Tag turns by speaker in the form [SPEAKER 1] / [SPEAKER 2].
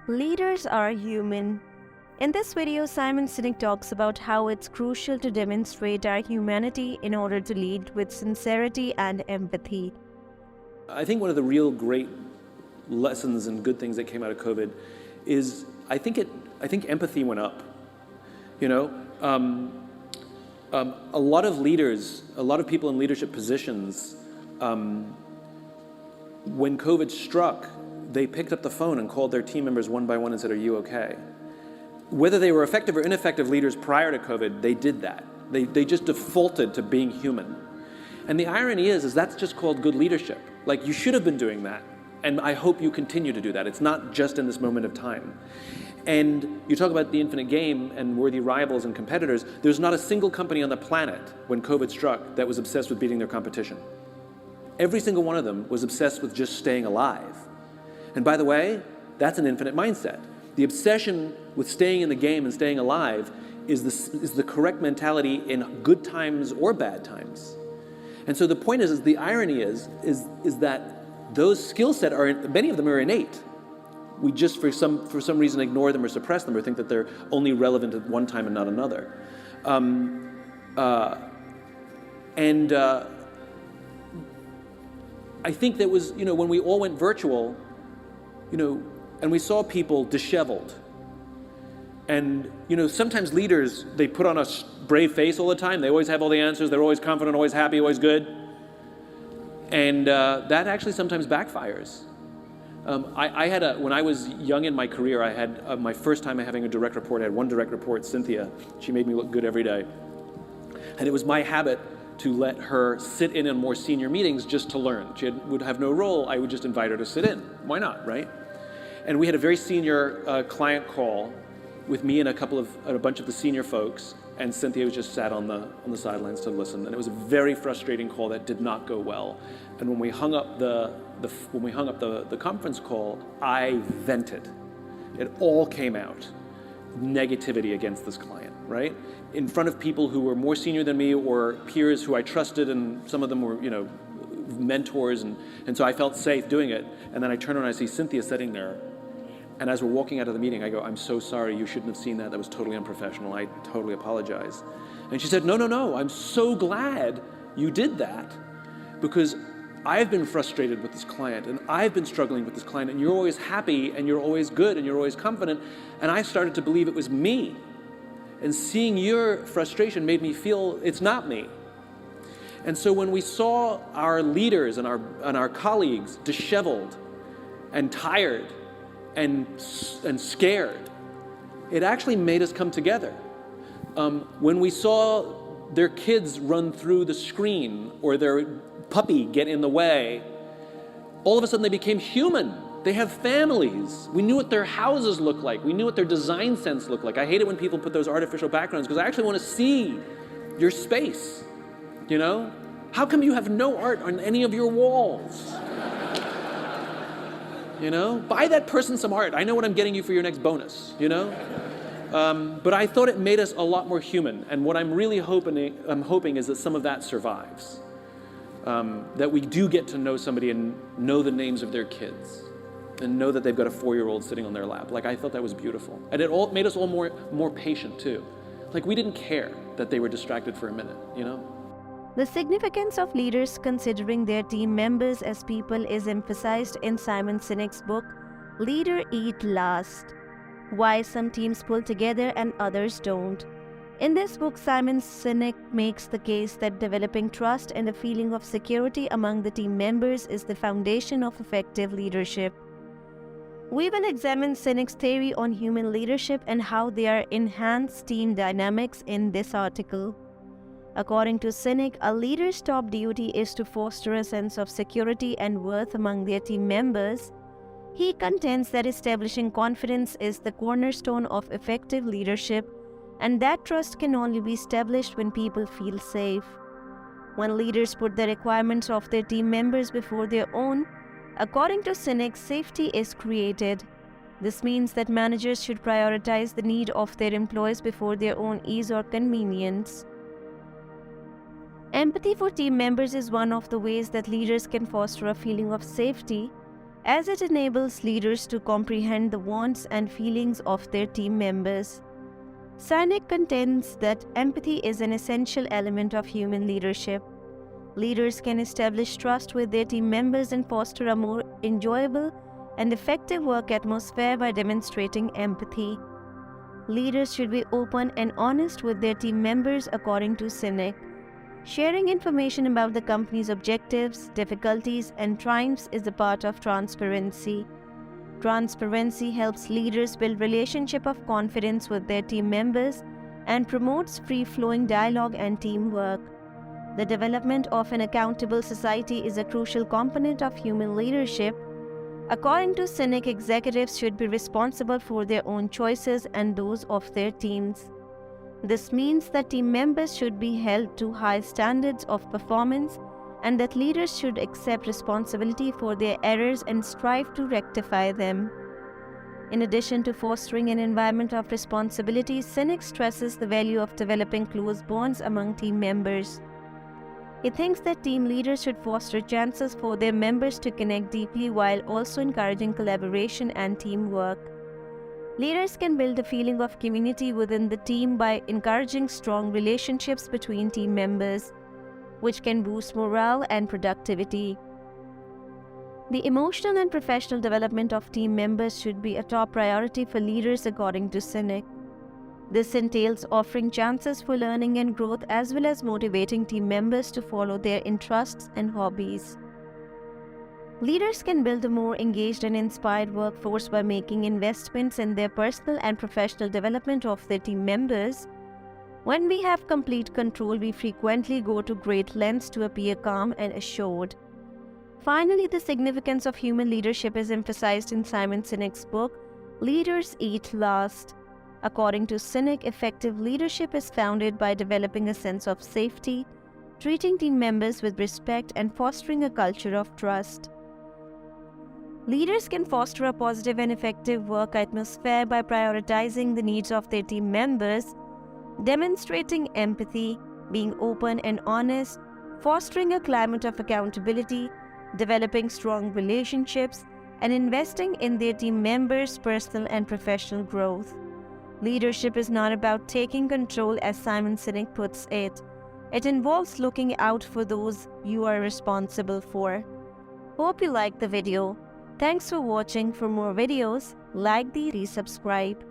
[SPEAKER 1] Leaders are human. In this video, Simon Sinek talks about how it's crucial to demonstrate our humanity in order to lead with sincerity and empathy.
[SPEAKER 2] I think one of the real great lessons and good things that came out of COVID is I think empathy went up. You know, a lot of leaders, a lot of people in leadership positions, when COVID struck, they picked up the phone and called their team members one by one and said, "Are you okay?" Whether they were effective or ineffective leaders prior to COVID, they did that. They just defaulted to being human. And the irony is that's just called good leadership. Like, you should have been doing that. And I hope you continue to do that. It's not just in this moment of time. And you talk about the infinite game and worthy rivals and competitors. There's not a single company on the planet when COVID struck that was obsessed with beating their competition. Every single one of them was obsessed with just staying alive. And by the way, that's an infinite mindset. The obsession with staying in the game and staying alive is the correct mentality in good times or bad times. And so the point is the irony is that those skill set many of them are innate. We just for some reason ignore them or suppress them or think that they're only relevant at one time and not another. I think that was, when we all went virtual, and we saw people disheveled. And, sometimes leaders, they put on a brave face all the time. They always have all the answers. They're always confident, always happy, always good. And that actually sometimes backfires. When I was young in my career, I had my first time having a direct report. I had one direct report, Cynthia. She made me look good every day. And it was my habit to let her sit in on more senior meetings just to learn. She would have no role. I would just invite her to sit in. Why not, right? And we had a very senior client call with me and a bunch of the senior folks, and Cynthia was just sat on the sidelines to listen. And it was a very frustrating call that did not go well. And when we hung up the conference call, I vented. It all came out. Negativity against this client, right? In front of people who were more senior than me or peers who I trusted, and some of them were, mentors, and so I felt safe doing it. And then I turn around and I see Cynthia sitting there. And as we're walking out of the meeting, I go, "I'm so sorry, you shouldn't have seen that. That was totally unprofessional. I totally apologize." And she said, No, I'm so glad you did that, because I've been frustrated with this client, and I've been struggling with this client, and you're always happy, and you're always good, and you're always confident, and I started to believe it was me. And seeing your frustration made me feel it's not me. And so when we saw our leaders and our colleagues disheveled and tired and scared, it actually made us come together. When we saw their kids run through the screen or their puppy get in the way, all of a sudden they became human. They have families. We knew what their houses looked like. We knew what their design sense looked like. I hate it when people put those artificial backgrounds, because I actually want to see your space, How come you have no art on any of your walls? Buy that person some art. I know what I'm getting you for your next bonus, But I thought it made us a lot more human. And what I'm really hoping is that some of that survives. That we do get to know somebody and know the names of their kids and know that they've got a 4-year-old sitting on their lap. Like, I thought that was beautiful. And it all made us all more patient too. Like, we didn't care that they were distracted for a minute,
[SPEAKER 1] The significance of leaders considering their team members as people is emphasized in Simon Sinek's book, Leader Eat Last: Why Some Teams Pull Together and Others Don't. In this book, Simon Sinek makes the case that developing trust and a feeling of security among the team members is the foundation of effective leadership. We will examine Sinek's theory on human leadership and how they are enhanced team dynamics in this article. According to Sinek, a leader's top duty is to foster a sense of security and worth among their team members. He contends that establishing confidence is the cornerstone of effective leadership, and that trust can only be established when people feel safe. When leaders put the requirements of their team members before their own, according to Sinek, safety is created. This means that managers should prioritize the need of their employees before their own ease or convenience. Empathy for team members is one of the ways that leaders can foster a feeling of safety. as it enables leaders to comprehend the wants and feelings of their team members. Sinek contends that empathy is an essential element of human leadership. Leaders can establish trust with their team members and foster a more enjoyable and effective work atmosphere by demonstrating empathy. Leaders should be open and honest with their team members, according to Sinek. Sharing information about the company's objectives, difficulties, and triumphs is a part of transparency. Transparency helps leaders build relationship of confidence with their team members and promotes free-flowing dialogue and teamwork. The development of an accountable society is a crucial component of human leadership. According to Sinek, executives should be responsible for their own choices and those of their teams. This means that team members should be held to high standards of performance and that leaders should accept responsibility for their errors and strive to rectify them. In addition to fostering an environment of responsibility, Sinek stresses the value of developing close bonds among team members. He thinks that team leaders should foster chances for their members to connect deeply while also encouraging collaboration and teamwork. Leaders can build a feeling of community within the team by encouraging strong relationships between team members, which can boost morale and productivity. The emotional and professional development of team members should be a top priority for leaders, according to Sinek. This entails offering chances for learning and growth as well as motivating team members to follow their interests and hobbies. Leaders can build a more engaged and inspired workforce by making investments in their personal and professional development of their team members. When we have complete control, we frequently go to great lengths to appear calm and assured. Finally, the significance of human leadership is emphasized in Simon Sinek's book, Leaders Eat Last. According to Sinek, effective leadership is founded by developing a sense of safety, treating team members with respect, and fostering a culture of trust. Leaders can foster a positive and effective work atmosphere by prioritizing the needs of their team members, demonstrating empathy, being open and honest, fostering a climate of accountability, developing strong relationships, and investing in their team members' personal and professional growth. Leadership is not about taking control, as Simon Sinek puts it. It involves looking out for those you are responsible for. Hope you liked the video. Thanks for watching. For more videos, like the subscribe.